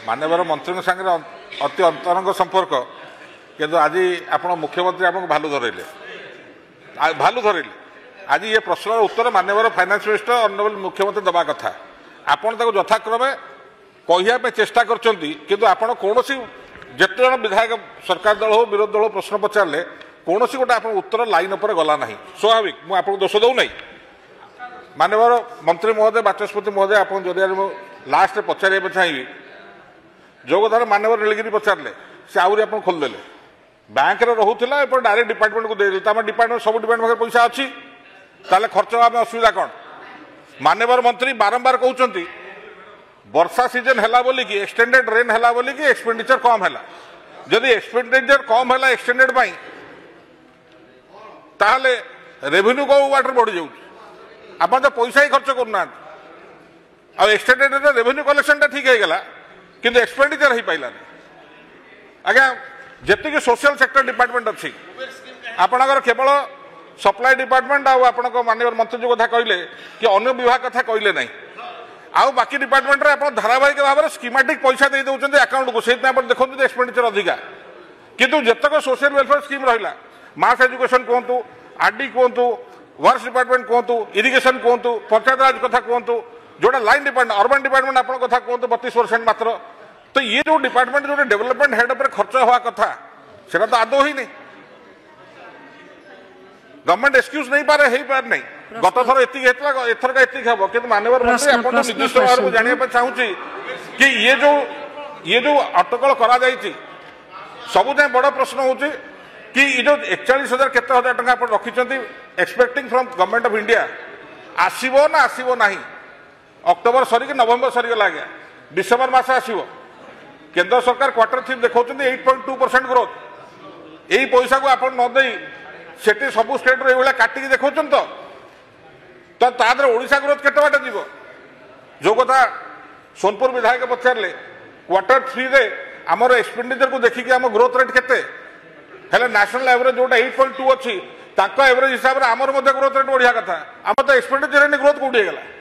माननीय मंत्री सागर अति अंतरंग संपर्क किंतु आज आप मुख्यमंत्री आपको भालू धरले आज ये प्रश्न उत्तर माननीय फाइनेंस मिनिस्टर ऑनरेबल मुख्यमंत्री दबा कथा आपड़ यथाक्रमे कहवाई चेष्टा कर कौन जिते जन विधायक सरकार दल हो विरोधी दल प्रश्न पचारे कौन गोटे आप उत्तर लाइन पर गला ना स्वाभाविक मुझे दोष दौ ना माननीय मंत्री महोदय बाचस्पति महोदय आप जरिए लास्ट पचारे चाहिए जो कथार माननीय नीलगिरी पचारे से आहरी आप खोलदेले बैंक रे रोला डायरेक्ट डिपार्टमेंट को देदेले डिपार्टमेंट सब डिपार्टमेंट पैसा अच्छी ताले खर्च हमें असुविधा कौन माननीय मंत्री बारंबार कहते वर्षा सीजन है बोली कि एक्सटेंडेड रेन है बोली कि एक्सपेंडिचर कम है जदि एक्सपेंडिचर कम है एक्सटेंडेड ताहले रेवेन्यू को वाटर बढ़ी जाऊँ आप तो पैसा ही खर्च करना एक्सटेंडेड रेवेन्यू कलेक्शन टा ठीक है किंतु एक्सपेंडिचर हो पाइलानी आज्ञा जी सोशल सेक्टर डिपार्टमेंट अच्छी आपणकर केवल सप्लाई डिपार्टमेंट आप माननीय मंत्री जो कथा कहले कि अन्य विभाग कथा कहले नहीं आउ बाकी डिपार्टमेंट रे आप धारावाहिक भाव में स्कीमेटिक पैसा दे दौरान अकाउंट को सही देखते एक्सपेंडिचर अधिका किंतु जितक सोशल वेलफेयर स्कीम रहा मास एजुकेशन कहतु आरडी कहतु वर्क्स डिपार्टमेंट कहतु इरिगेशन कहतु पंचायत राज कथा कहतु जोटा लाइन डिपार्टमेंट अर्बन डिपार्टमेंट आप कथा कहतु 32% मात्र तो ये जो डिपार्टमेंट जो डेवलपमेंट हेड पर खर्च हवा कथा से तो आदौ ही नहीं गवर्नमेंट एक्सक्यूज नहीं पारे नहीं गत थर एथर एतिक हम कि माननीय मंत्री आप निर्दिष्ट भाव में जानवाई चाहूँगी कि ये जो अटकल करा सबु जाए बड़ प्रश्न हूँ कि ये जो 41,000 केते हजार टका आप रखिंट expecting from government of India आसो ना आसो ना अक्टोबर सरिक नवेम्बर सरीगला आज्ञा डिसेम्बर मस आसो केंद्र सरकार क्वार्टर 3 देखा 8.2% ग्रोथ यही पैसा को आप नदे से सबू स्टेट रे काटिकी देखा तो तादर ओडिशा ग्रोथ केते बाटे जीव जो कथा सोनपुर विधायक पचारे क्वार्टर 3 रे आमर एक्सपेंडिचर को देखिकी आम ग्रोथ रेट केते हेले नेशनल एवरेज जोटा 8.2 अच्छी एवरेज हिसाब से आमर ग्रोथ रेट बढ़िया कथा आम तो एक्सपेंडिचर ग्रोथ कौटी गला